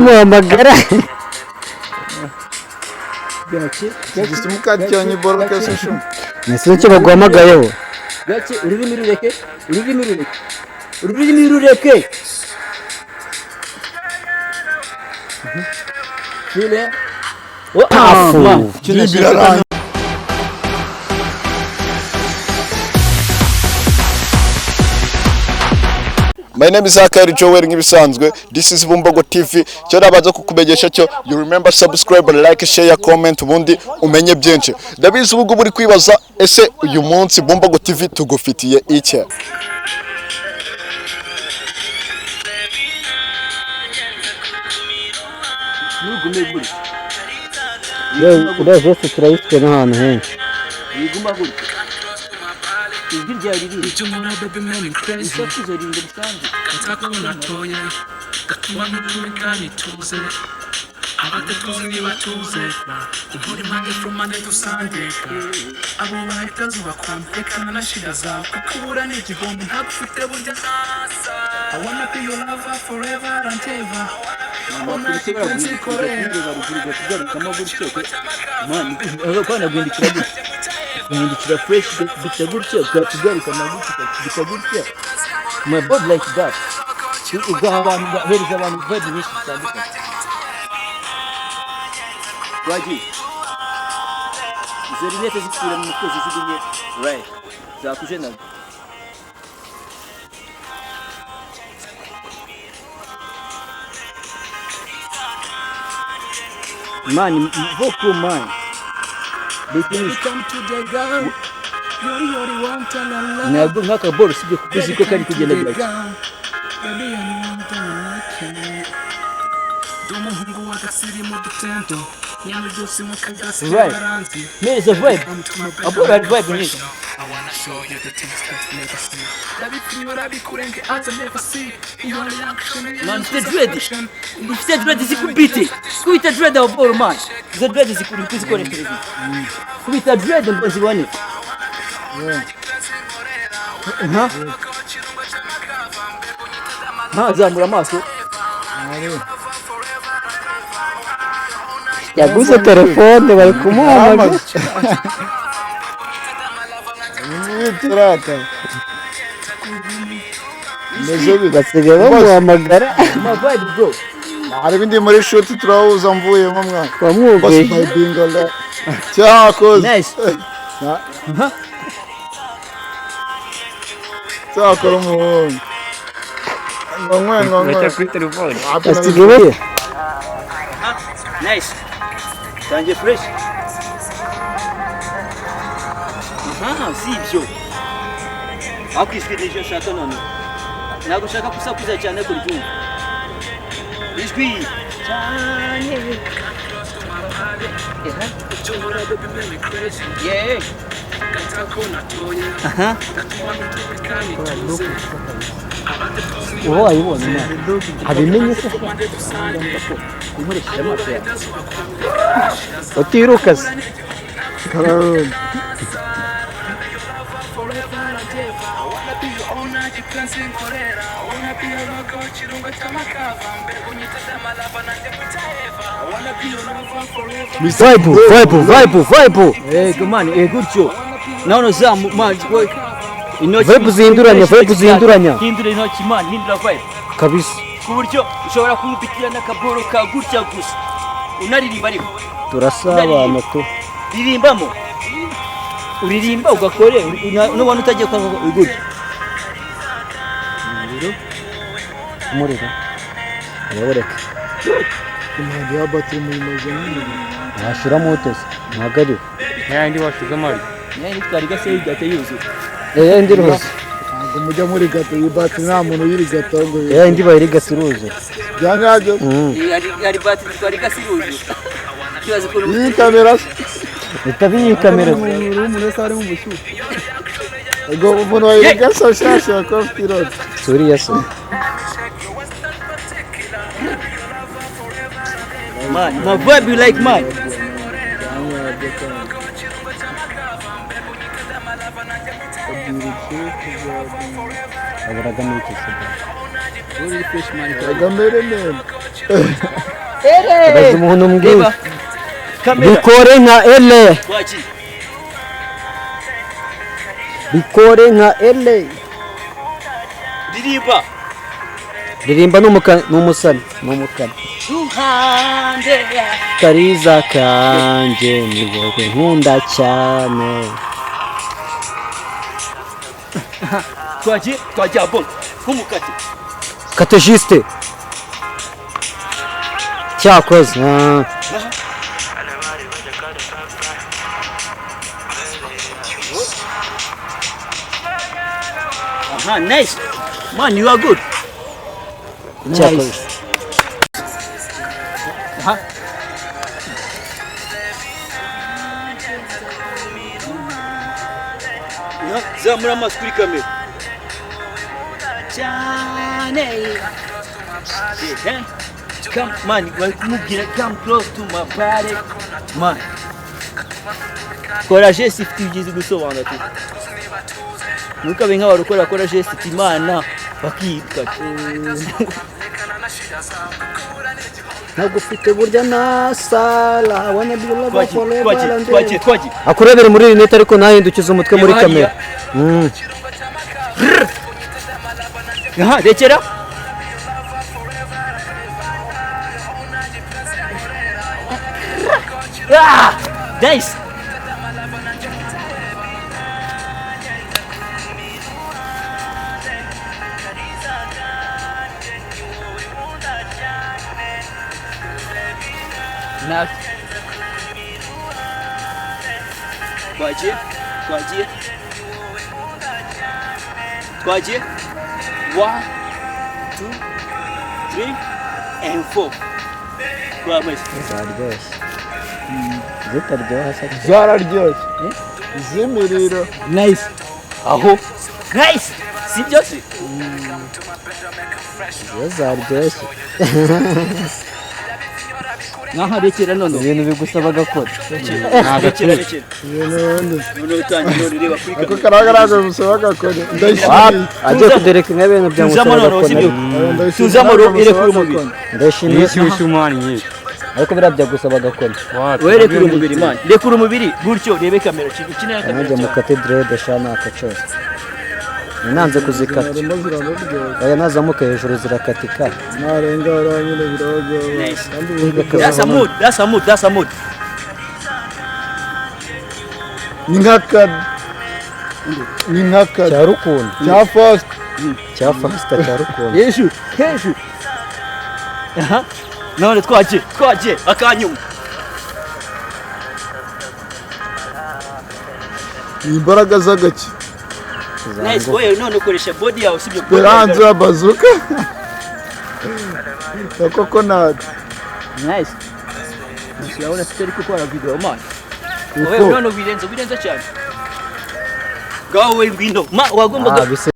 bamuhamagara. Simukadi cyanyu boro kesho. Nese cyo baguhamagayeho. Gake ururimi rureke. Ururimi rureke. Shule. Afu. My name is Akari Joel nk'ibisanzwe. This is Bumbogo TV. Cyo nabaza kukumenyesha cyo you remember subscribe, like, share, comment ubundi umenye byinshi. Ndabizi ubugo buri kwibaza ese uyu munsi Bumbogo TV tugufitiye iki? Uriya vese turayifite n'ahantu henshi. Yiguma gutya. Ijwi ryawe riri. Isakuzo riri bisanzwe. Abatuze ntibatuze uburi mpande from Monday to Sunday abo bahitazo bakumvikana na shida zawe kukubura n'igihombo ntagufite burya nasa I wanna be your lover forever and ever Mama kipenzi korera kama gutyo man abana gwindikira gutyo gwindikira fresh bita gutyo gatugaruka na gutyo gutyo my body like that ugaha abantu bahereza abantu vibe nyinshi zitandukanye Waji izo rinete zikura mu mukozi zigumye right zakuje nazo Man, vocal man. They finish. Come to the girl you want to love Ntabwo nkaka ball sibyo kuzi ko kari kugenda gake. Baby you want to love Dumuhungu wagasiri mu dutendo nyama byose mu kagasi garanti Me is a vibe. Abo that vibe ni. I wanna show you the things that you never see. Dabi primera bikurenge as I never see. Iyo reaction Man, the dread. If the dread zikubite. Kuita dread of all man. The dread zikubite television. Kuita dread mbazibone. Zamura amaso. Yaguze telefone bari kumuhamagara. Trata. Basigaye bamuhamagara. My vibe bro. Hari bindi muri shoot turawuza mvuye mu mwana. Wamwumvise. Basi bingo la. Cyakoze. Nice. Cyakora umuhungu. Ngongwe. Kuri telefone. Basigaye. Nice. Tangiye fresh. Sibyo. Akwiswidije shaka none. Ntabwo ushaka kusakuza cyane kuri cyumva. Ijwi cyane. Yeah. Uwo ayibona na. Abimenye se. Inkoresheje amaso yawe. Utiruka se. Vibe man, gutyo. Naona zamu man, intoki Vibe zihinduranya. Hindura intoki man, hindura vibe. Kabisa. Ku buryo ushobora kumupitira n'akaboro ka gutya gusa. Unaririmba ariko. Turasabana tu. Ririmbamo. Uririmba ugakore n'ubona utagiye kwa gutya. Umuriro. Ayaboreka. Imana ya batiri mu mazani. Ashiramo utese. Ntagari. Yandi washizemo ari. Nani twari gase y'igate yuzuye. Ndi rose. Ntabwo mujya muri gato iyi batiri nta muntu uyiri gato ngo. Ndi bayiri gasiruze. Byangabyo. Yari batiri twari gase yuzuye. Kibazo ko Iyi kamera. Itabi iyi kamera. Umuntu wese ari mu bushyuhe. Ego umuntu wayiri gaso shasha ko pirot. Suri yaso. Man, my vibe you like man. Aburaga n'iki se. Very fresh man. Agamere neza. Baza umuntu mbwira. Reba. Kamera. Bikore nka ele. Wachi. Bikore nka ele. Diriba. Ririmba n'umukara n'umusani n'umukara. Ruhande. Kariza kanje ni wowe nkunda cyane. Twaje abon. Kumukati. Katejiste. Cyakoze. Nice. Man, you are good. Cyakoze. Zamura amaso kuri kamera cyane. Come man, bari kumubwira come close to my body man. Kora geste ifite ibyiza gusobanura tu nukabe nk'abarokora kora geste iti imana bakiruka Ntabwo ufite burya nasala wana bila twaje akurebere muri rinete ariko nahindukiza umutwe muri kamera. Aha, rekera. Nice. Nice. Twaje. 1, 2, 3 and 4. Promise. Zaryoshye. Zitaryoha se. zararyoshye z'imiriro. Nice. Aho. Nice. Si byose. Zaryoshye. Naha rekera none. Ibintu bigusaba gakora. Rekera. Ibintu None utangiye ureba kuri ako kamera. karagaraga musaba gakore. Ndashimye. Ajye kudereka nk'ibintu byamusaba gakora. Tuzamoro irekura umubiri. Ndashimye. Nishyushyu mani nyinshi. Ariko biriya byagusaba gakora. Werekura umubiri man. Rekura umubiri gutyo rebe kamera kintu Nanjye kamera. mu katedrede shana akacose. Nanze kuzikata. Aya nazamuka hejuru zirakatika. narenga aranyine birago. Nice. That's a mood. Ni nkaka Cya rukundo. cya fast. Cya fasta cya rukundo. Hejuru. Aha. None twaje akanyuma. Imbaraga z'agaki. Nice. Oya none ukoresha body yawe sibyo. Beranze ya bazuka. Na coconut. Nice. Urabona tutari gukora video man. Oya none birenze cyane. Gawe ngwino. Ma wagombaga